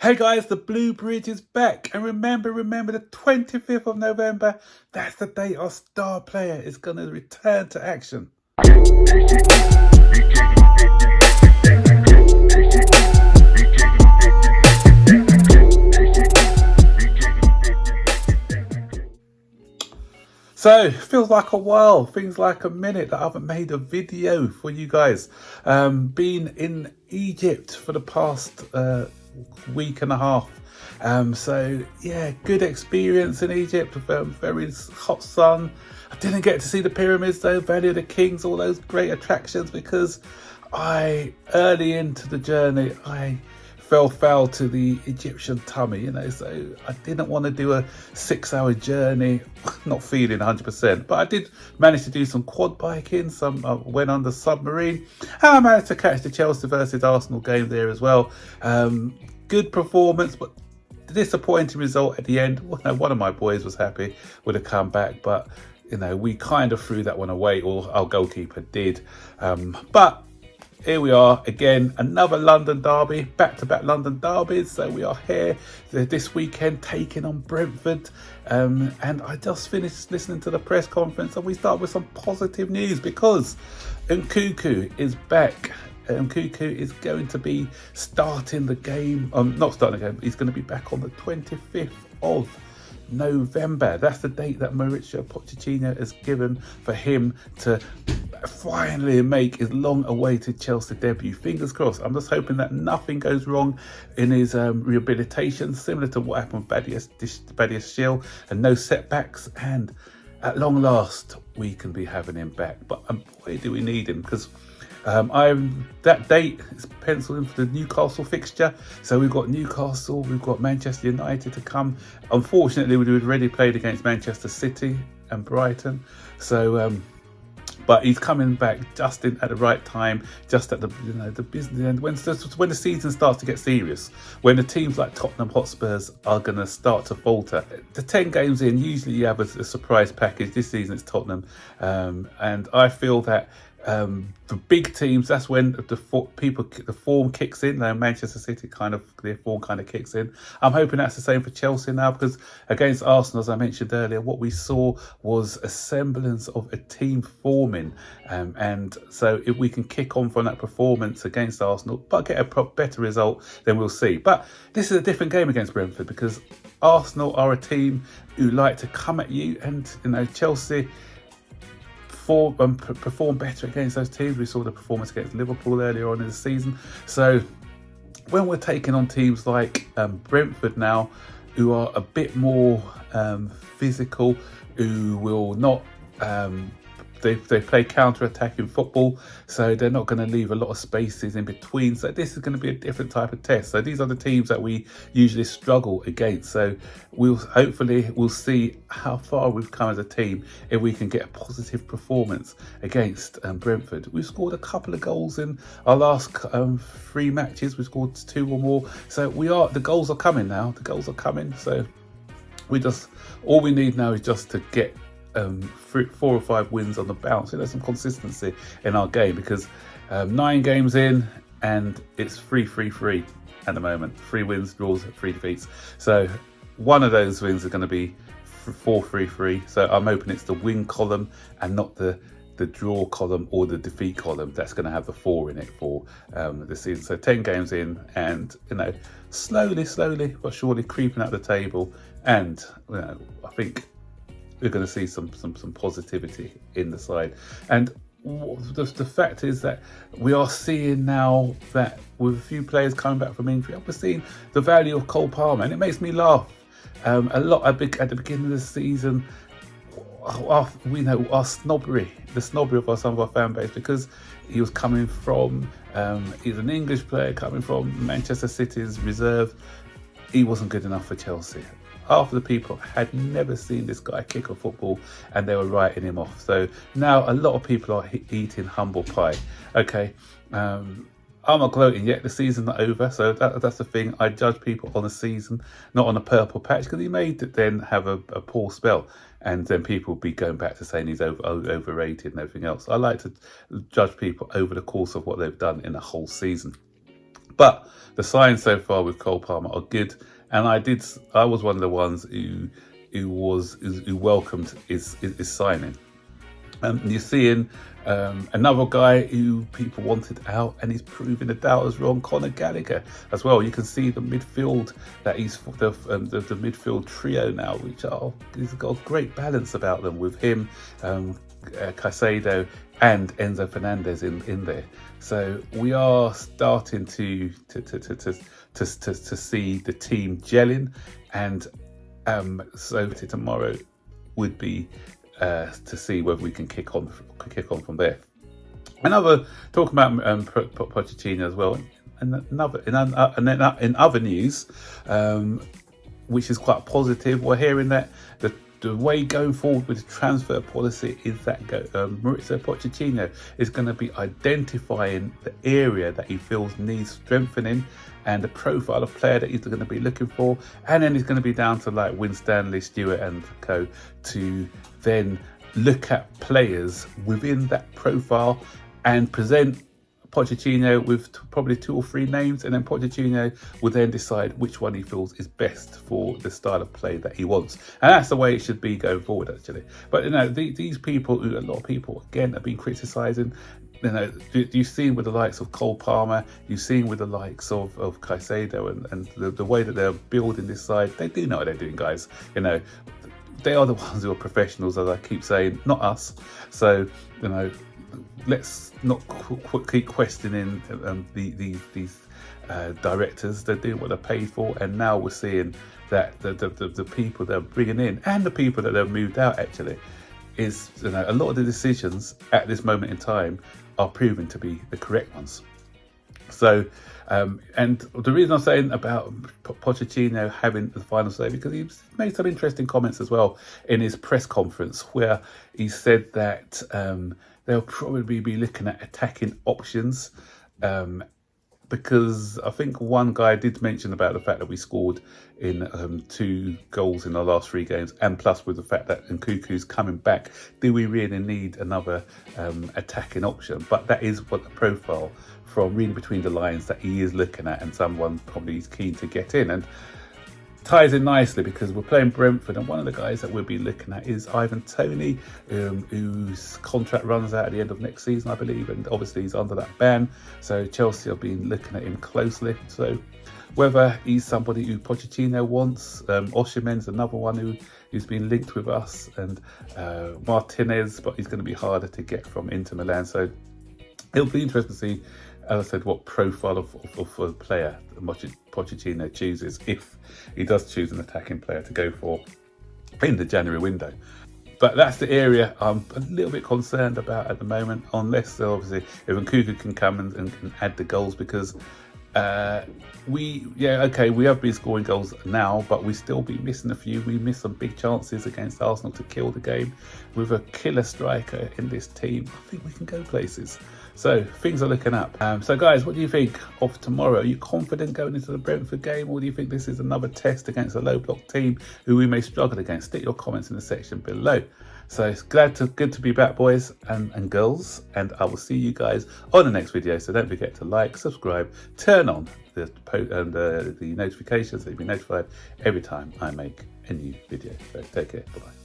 Hey guys, the Blue Bridge is back. And remember the 25th of November, that's the date our star player is going to return to action. So, feels like a while, things like a minute that I haven't made a video for you guys. Been in Egypt for the past week and a half. So yeah, good experience in Egypt. Very hot sun. I didn't get to see the pyramids though, Valley of the Kings, all those great attractions, because early into the journey, I fell foul to the Egyptian tummy, so I didn't want to do a 6-hour journey, not feeling 100%, but I did manage to do some quad biking, went on the submarine, and I managed to catch the Chelsea versus Arsenal game there as well. Good performance, but disappointing result at the end. One of my boys was happy with a comeback, but we kind of threw that one away, or our goalkeeper did. But here we are again, another London derby, back-to-back London derbies. So we are here this weekend taking on Brentford. And I just finished listening to the press conference, and we start with some positive news because Nkunku is back. Nkunku is going to be starting the game, not starting the game, he's going to be back on the 25th of November. That's the date that Mauricio Pochettino has given for him to finally make his long-awaited Chelsea debut. Fingers crossed. I'm just hoping that nothing goes wrong in his rehabilitation, similar to what happened with Badiashile Shield, and no setbacks. And at long last, we can be having him back. But boy, do we need him, because that date is penciled in for the Newcastle fixture. So we've got Newcastle, we've got Manchester United to come. Unfortunately, we'd already played against Manchester City and Brighton. So, but he's coming back just at the right time, just at the business end, when the season starts to get serious, when the teams like Tottenham Hotspurs are going to start to falter. The 10 games in, usually you have a surprise package. This season it's Tottenham, and I feel that the big teams, that's when the form kicks in. Now Manchester City their form kind of kicks in. I'm hoping that's the same for Chelsea now, because against Arsenal, as I mentioned earlier, what we saw was a semblance of a team forming, and so if we can kick on from that performance against Arsenal but get a better result, then we'll see. But this is a different game against Brentford, because Arsenal are a team who like to come at you, and Chelsea perform better against those teams. We saw the performance against Liverpool earlier on in the season. So when we're taking on teams like Brentford now, who are a bit more physical, who will not they play counter-attacking football, so they're not going to leave a lot of spaces in between. So this is going to be a different type of test. So these are the teams that we usually struggle against. So we'll see how far we've come as a team if we can get a positive performance against Brentford. We've scored a couple of goals in our last 3 matches. We scored 2 or more. So the goals are coming now. The goals are coming. So all we need now is just to get 4 or 5 wins on the bounce. So there's some consistency in our game, because 9 games in and it's 3-3-3 at the moment. 3 wins, draws, 3 defeats. So one of those wins are going to be 4-3-3. So I'm hoping it's the win column and not the draw column or the defeat column that's going to have the 4 in it for the season. So 10 games in, and slowly but surely creeping up the table, and I think we're going to see some positivity in the side. And the fact is that we are seeing now that with a few players coming back from injury, we're seeing the value of Cole Palmer, and it makes me laugh a lot. At the beginning of the season, our snobbery, the snobbery of some of our fan base, because he was coming from he's an English player coming from Manchester City's reserve. He wasn't good enough for Chelsea. Half of the people had never seen this guy kick a football, and they were writing him off. So now a lot of people are eating humble pie. Okay, I'm not gloating yet. The season's not over, so that's the thing. I judge people on a season, not on a purple patch, because he may then have a poor spell, and then people will be going back to saying he's overrated and everything else. I like to judge people over the course of what they've done in a whole season. But the signs so far with Cole Palmer are good, and I was one of the ones who welcomed his signing. You're seeing another guy who people wanted out, and he's proving the doubters wrong. Conor Gallagher as well. You can see the midfield that he's the midfield trio now, which he's got a great balance about them with him, Caicedo and Enzo Fernandez in there. So we are starting to see the team gelling, and so tomorrow would be to see whether we can kick on from there. Another talking about Pochettino as well. And in other news, which is quite positive, we're hearing that the way going forward with the transfer policy is that Mauricio Pochettino is going to be identifying the area that he feels needs strengthening and the profile of player that he's going to be looking for, and then it's going to be down to like Winstanley, Stewart and co to then look at players within that profile and present Pochettino with probably 2 or 3 names, and then Pochettino will then decide which one he feels is best for the style of play that he wants. And that's the way it should be going forward, actually. But, you know, these people, who a lot of people, again, have been criticising, you know, you've seen with the likes of Cole Palmer, you've seen with the likes of Caicedo and the way that they're building this side. They do know what they're doing, guys. You know, they are the ones who are professionals, as I keep saying, not us. So, you know, let's not keep questioning these directors. They're doing what they're paid for, and now we're seeing that the people they're bringing in and the people that they've moved out actually is, you know, a lot of the decisions at this moment in time are proven to be the correct ones. So, and the reason I'm saying about Pochettino having the final say, because he's made some interesting comments as well in his press conference, where he said that they'll probably be looking at attacking options, because I think one guy did mention about the fact that we scored in 2 goals in our last 3 games, and plus with the fact that Nkunku's coming back, do we really need another attacking option? But that is what the profile from reading between the lines that he is looking at, and someone probably is keen to get in, and ties in nicely because we're playing Brentford, and one of the guys that we'll be looking at is Ivan Toney, whose contract runs out at the end of next season, I believe, and obviously he's under that ban, so Chelsea have been looking at him closely. So whether he's somebody who Pochettino wants, Osimhen's another one who's been linked with us, and Martinez, but he's going to be harder to get from Inter Milan. So it'll be interesting to see, as I said, what profile of a player Pochettino chooses, if he does choose an attacking player to go for in the January window. But that's the area I'm a little bit concerned about at the moment, unless obviously if Nkunku can come and add the goals, because we have been scoring goals now, but we still be missing a few. We missed some big chances against Arsenal to kill the game. With a killer striker in this team, I think we can go places. So things are looking up. So guys, what do you think of tomorrow? Are you confident going into the Brentford game, or do you think this is another test against a low block team who we may struggle against? Stick your comments in the section below. So it's good to be back, boys and girls, and I will see you guys on the next video. So don't forget to like, subscribe, turn on the notifications so you'll be notified every time I make a new video. So take care, bye bye.